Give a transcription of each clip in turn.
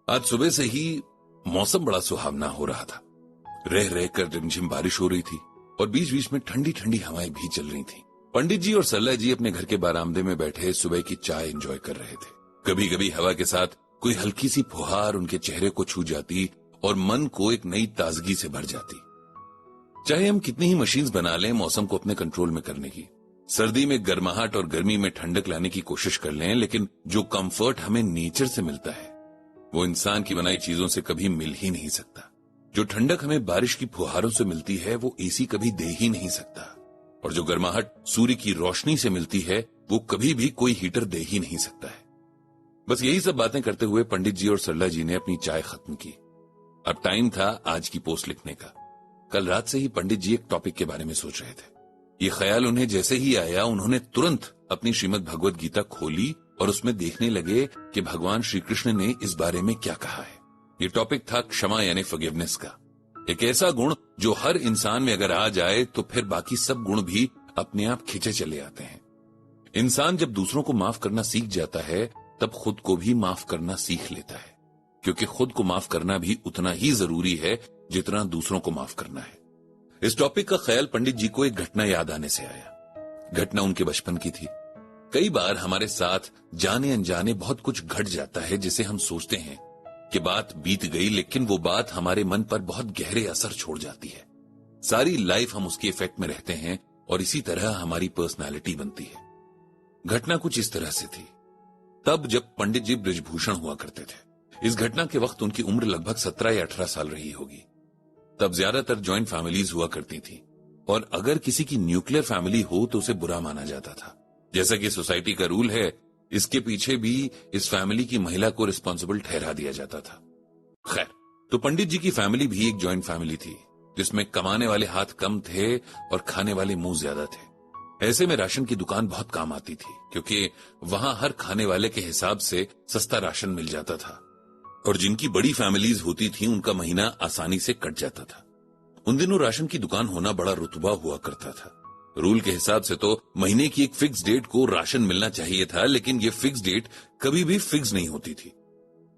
आज सुबह से ही मौसम बड़ा सुहावना हो रहा था। रह रह कर रिमझिम बारिश हो रही थी और बीच बीच में ठंडी ठंडी हवाएं भी चल रही थी। पंडित जी और सरला जी अपने घर के बरामदे में बैठे सुबह की चाय एंजॉय कर रहे थे। कभी कभी हवा के साथ कोई हल्की सी फुहार उनके चेहरे को छू जाती और मन को एक नई ताजगी से भर जाती। चाहे हम कितनी ही मशीन्स बना लें मौसम को अपने कंट्रोल में करने की, सर्दी में गर्माहट और गर्मी में ठंडक लाने की कोशिश कर लें, लेकिन जो कंफर्ट हमें नेचर से मिलता है वो इंसान की बनाई चीजों से कभी मिल ही नहीं सकता। जो ठंडक हमें बारिश की फुहारों से मिलती है वो एसी कभी दे ही नहीं सकता, और जो गर्माहट सूर्य की रोशनी से मिलती है वो कभी भी कोई हीटर दे ही नहीं सकता है। बस यही सब बातें करते हुए पंडित जी और सरला जी ने अपनी चाय खत्म की। अब टाइम था आज की पोस्ट लिखने का। कल रात से ही पंडित जी एक टॉपिक के बारे में सोच रहे थे। ये ख्याल उन्हें जैसे ही आया उन्होंने तुरंत अपनी श्रीमद् भगवद गीता खोली और उसमें देखने लगे कि भगवान श्री कृष्ण ने इस बारे में क्या कहा है। ये टॉपिक था क्षमा यानी फॉरगिवनेस का। एक ऐसा गुण जो हर इंसान में अगर आ जाए तो फिर बाकी सब गुण भी अपने आप खिंचे चले आते हैं। इंसान जब दूसरों को माफ करना सीख जाता है तब खुद को भी माफ करना सीख लेता है, क्योंकि खुद को माफ करना भी उतना ही जरूरी है जितना दूसरों को माफ करना है। इस टॉपिक का ख्याल पंडित जी को एक घटना याद आने से आया। घटना उनके बचपन की थी। कई बार हमारे साथ जाने अनजाने बहुत कुछ घट जाता है जिसे हम सोचते हैं कि बात बीत गई, लेकिन वो बात हमारे मन पर बहुत गहरे असर छोड़ जाती है। सारी लाइफ हम उसके इफेक्ट में रहते हैं और इसी तरह हमारी पर्सनालिटी बनती है। घटना कुछ इस तरह से थी। तब जब पंडित जी बृजभूषण हुआ करते थे। इस घटना के वक्त उनकी उम्र लगभग 17 या 18 साल रही होगी। तब ज्यादातर जॉइंट फैमिलीज हुआ करती थी और अगर किसी की न्यूक्लियर फैमिली हो तो उसे बुरा माना जाता था। जैसा कि सोसाइटी का रूल है, इसके पीछे भी इस फैमिली की महिला को रिस्पॉन्सिबल ठहरा दिया जाता था। खैर, तो पंडित जी की फैमिली भी एक जॉइंट फैमिली थी जिसमें कमाने वाले हाथ कम थे और खाने वाले मुंह ज्यादा थे। ऐसे में राशन की दुकान बहुत काम आती थी, क्योंकि वहां हर खाने वाले के हिसाब से सस्ता राशन मिल जाता था और जिनकी बड़ी फैमिलीज होती थी उनका महीना आसानी से कट जाता था। उन दिनों राशन की दुकान होना बड़ा रुतबा हुआ करता था। रूल के हिसाब से तो महीने की एक फिक्स डेट को राशन मिलना चाहिए था, लेकिन ये फिक्स डेट कभी भी फिक्स नहीं होती थी।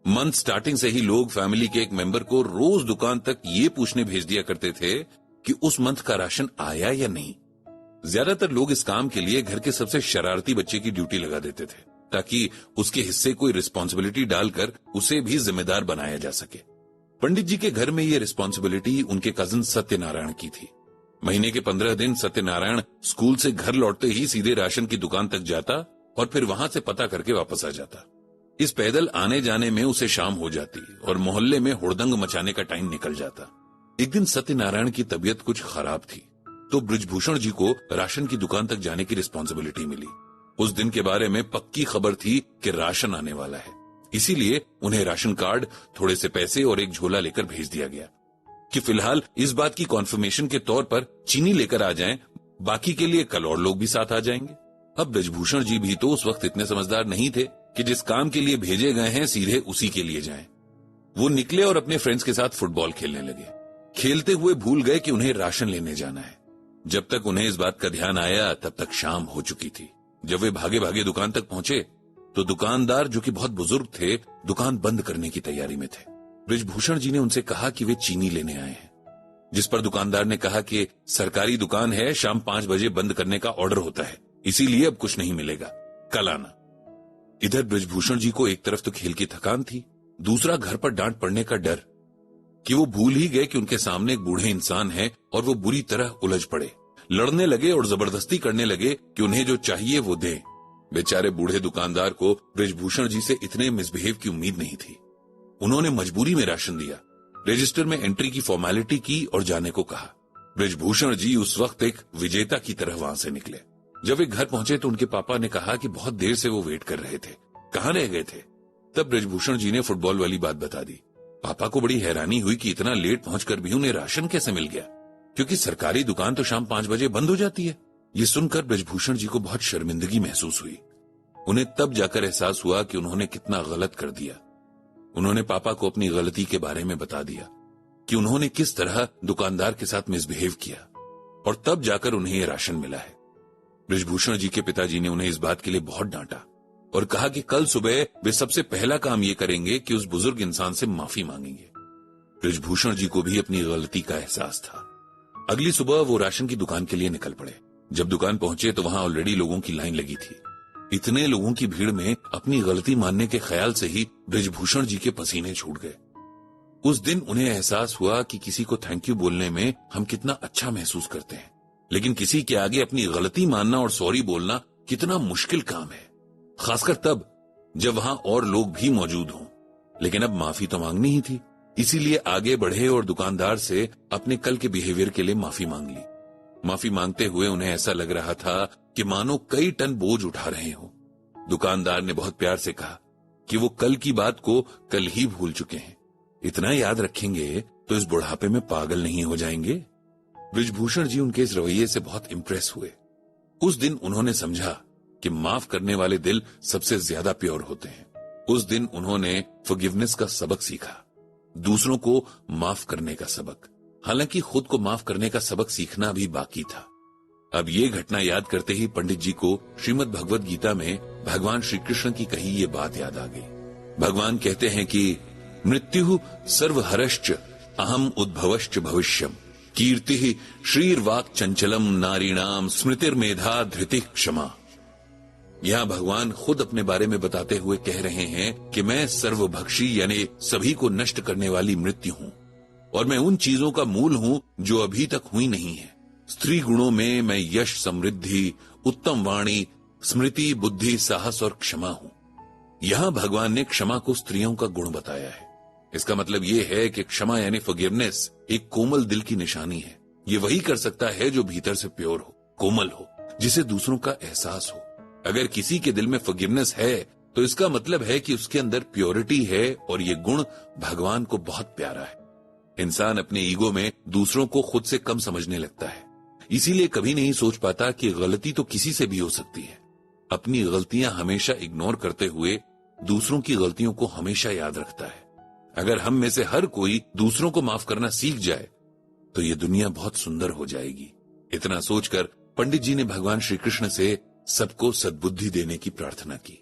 मंथ स्टार्टिंग से ही लोग फैमिली के एक मेंबर को रोज दुकान तक ये पूछने भेज दिया करते थे कि उस मंथ का राशन आया या नहीं। ज्यादातर लोग इस काम के लिए घर के सबसे शरारती बच्चे की ड्यूटी लगा देते थे ताकि उसके हिस्से कोई रिस्पॉन्सिबिलिटी डालकर उसे भी जिम्मेदार बनाया जा सके। पंडित जी के घर में ये रिस्पॉन्सिबिलिटी उनके कजिन सत्यनारायण की थी। महीने के 15 दिन सत्यनारायण स्कूल से घर लौटते ही सीधे राशन की दुकान तक जाता और फिर वहां से पता करके वापस आ जाता। इस पैदल आने जाने में उसे शाम हो जाती और मोहल्ले में हुड़दंग मचाने का टाइम निकल जाता। एक दिन सत्यनारायण की तबीयत कुछ खराब थी तो बृजभूषण जी को राशन की दुकान तक जाने की रिस्पॉन्सिबिलिटी मिली। उस दिन के बारे में पक्की खबर थी कि राशन आने वाला है, इसीलिए उन्हें राशन कार्ड, थोड़े से पैसे और एक झोला लेकर भेज दिया गया कि फिलहाल इस बात की कॉन्फर्मेशन के तौर पर चीनी लेकर आ जाएं, बाकी के लिए कल और लोग भी साथ आ जाएंगे। अब बृजभूषण जी भी तो उस वक्त इतने समझदार नहीं थे कि जिस काम के लिए भेजे गए हैं सीधे उसी के लिए जाएं। वो निकले और अपने फ्रेंड्स के साथ फुटबॉल खेलने लगे। खेलते हुए भूल गए कि उन्हें राशन लेने जाना है। जब तक उन्हें इस बात का ध्यान आया तब तक शाम हो चुकी थी। जब वे भागे भागे दुकान तक पहुंचे तो दुकानदार, जो कि बहुत बुजुर्ग थे, दुकान बंद करने की तैयारी में थे। बृजभूषण जी ने उनसे कहा कि वे चीनी लेने आए हैं, जिस पर दुकानदार ने कहा कि सरकारी दुकान है, शाम 5 बजे बंद करने का ऑर्डर होता है, इसीलिए अब कुछ नहीं मिलेगा, कल आना। इधर बृजभूषण जी को एक तरफ तो खेल की थकान थी, दूसरा घर पर डांट पड़ने का डर कि वो भूल ही गए कि उनके सामने एक बूढ़े इंसान है और वो बुरी तरह उलझ पड़े। लड़ने लगे और जबरदस्ती करने लगे कि उन्हें जो चाहिए वो दें। बेचारे बूढ़े दुकानदार को बृजभूषण जी से इतने मिसबिहेव की उम्मीद नहीं थी। उन्होंने मजबूरी में राशन दिया, रजिस्टर में एंट्री की फॉर्मेलिटी की और जाने को कहा। बृजभूषण जी उस वक्त एक विजेता की तरह वहां से निकले। जब वे घर पहुंचे तो उनके पापा ने कहा कि बहुत देर से वो वेट कर रहे थे, कहां रह गए थे। तब बृजभूषण जी ने फुटबॉल वाली बात बता दी। पापा को बड़ी हैरानी हुई कि इतना लेट पहुंचकर भी उन्हें राशन कैसे मिल गया, क्योंकि सरकारी दुकान तो शाम 5 बजे बंद हो जाती है। ये सुनकर बृजभूषण जी को बहुत शर्मिंदगी महसूस हुई। उन्हें तब जाकर एहसास हुआ कि उन्होंने कितना गलत कर दिया। उन्होंने पापा को अपनी गलती के बारे में बता दिया कि उन्होंने किस तरह दुकानदार के साथ मिसबिहेव किया, और तब जाकर उन्हें यह राशन मिला है। बृजभूषण जी के पिताजी ने उन्हें इस बात के लिए बहुत डांटा, और कहा कि कल सुबह वे सबसे पहला काम ये करेंगे कि उस बुजुर्ग इंसान से माफी मांगेंगे। बृजभूषण जी को भी अपनी गलती का एहसास था। अगली सुबह वो राशन की दुकान के लिए निकल पड़े। जब दुकान पहुंचे तो वहां ऑलरेडी लोगों की लाइन लगी थी। इतने लोगों की भीड़ में अपनी गलती मानने के ख्याल से ही बृजभूषण जी के पसीने छूट गए। उस दिन उन्हें एहसास हुआ कि किसी को थैंक यू बोलने में हम कितना अच्छा महसूस करते हैं, लेकिन किसी के आगे अपनी गलती मानना और सॉरी बोलना कितना मुश्किल काम है, खासकर तब जब वहां और लोग भी मौजूद हों। लेकिन अब माफी तो मांगनी ही थी, इसीलिए आगे बढ़े और दुकानदार से अपने कल के बिहेवियर के लिए माफी मांग ली। माफी मांगते हुए उन्हें ऐसा लग रहा था कि मानो कई टन बोझ उठा रहे हो। दुकानदार ने बहुत प्यार से कहा कि वो कल की बात को कल ही भूल चुके हैं, इतना याद रखेंगे तो इस बुढ़ापे में पागल नहीं हो जाएंगे। बृजभूषण जी उनके इस रवैये से बहुत इंप्रेस हुए। उस दिन उन्होंने समझा कि माफ करने वाले दिल सबसे ज्यादा प्योर होते हैं। उस दिन उन्होंने फॉरगिवनेस का सबक सीखा, दूसरों को माफ करने का सबक। हालांकि खुद को माफ करने का सबक सीखना भी बाकी था। अब ये घटना याद करते ही पंडित जी को श्रीमद् भगवद गीता में भगवान श्री कृष्ण की कही ये बात याद आ गई। भगवान कहते हैं कि मृत्यु सर्वहरश्च अहम उद्भवश्च भविष्यम कीर्ति श्रीर्वाक् चंचलम नारीणाम स्मृतिर्मेधा धृति क्षमा। यहां भगवान खुद अपने बारे में बताते हुए कह रहे हैं कि मैं सर्वभक्षी यानी सभी को नष्ट करने वाली मृत्यु हूं, और मैं उन चीजों का मूल हूं जो अभी तक हुई नहीं है। स्त्री गुणों में मैं यश, समृद्धि, उत्तम वाणी, स्मृति, बुद्धि, साहस और क्षमा हूं। यहां भगवान ने क्षमा को स्त्रियों का गुण बताया है। इसका मतलब यह है कि क्षमा यानी फॉरगिवनेस एक कोमल दिल की निशानी है। ये वही कर सकता है जो भीतर से प्योर हो, कोमल हो, जिसे दूसरों का एहसास हो। अगर किसी के दिल में फॉरगिवनेस है तो इसका मतलब है कि उसके अंदर प्योरिटी है, और ये गुण भगवान को बहुत प्यारा है। इंसान अपने ईगो में दूसरों को खुद से कम समझने लगता है, इसीलिए कभी नहीं सोच पाता कि गलती तो किसी से भी हो सकती है। अपनी गलतियां हमेशा इग्नोर करते हुए दूसरों की गलतियों को हमेशा याद रखता है। अगर हम में से हर कोई दूसरों को माफ करना सीख जाए तो ये दुनिया बहुत सुंदर हो जाएगी। इतना सोचकर पंडित जी ने भगवान श्री कृष्ण से सबको सद्बुद्धि देने की प्रार्थना की।